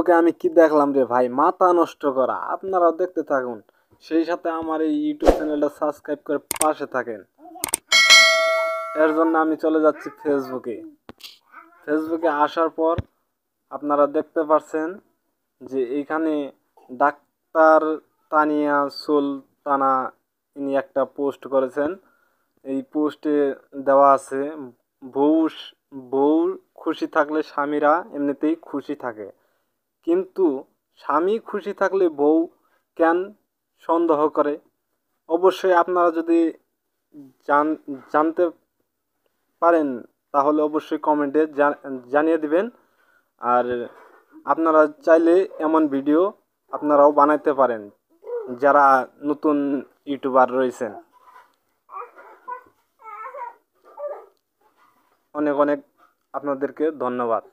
ফেসবুকে আমি কি দেখলাম রে ভাই, মাথা নষ্ট করা। আপনারাও দেখতে থাকুন, সেই সাথে আমার এই ইউটিউব চ্যানেলটা সাবস্ক্রাইব করে পাশে থাকেন। এর জন্য আমি চলে যাচ্ছি ফেসবুকে। ফেসবুকে আসার পর আপনারা দেখতে পাচ্ছেন যে এইখানে ডাক্তার তানিয়া সুলতানা ইনি একটা পোস্ট করেছেন। এই পোস্টে দেওয়া আছে, বউ বউ খুশি থাকলে স্বামীরা এমনিতেই খুশি থাকে, কিন্তু স্বামী খুশি থাকলে বউ কেন সন্দেহ করে? অবশ্যই আপনারা যদি জানতে পারেন তাহলে অবশ্যই কমেন্টে জানিয়ে দিবেন। আর আপনারা চাইলে এমন ভিডিও আপনারাও বানাইতে পারেন যারা নতুন ইউটিউবার রয়েছেন। অনেক অনেক আপনাদেরকে ধন্যবাদ।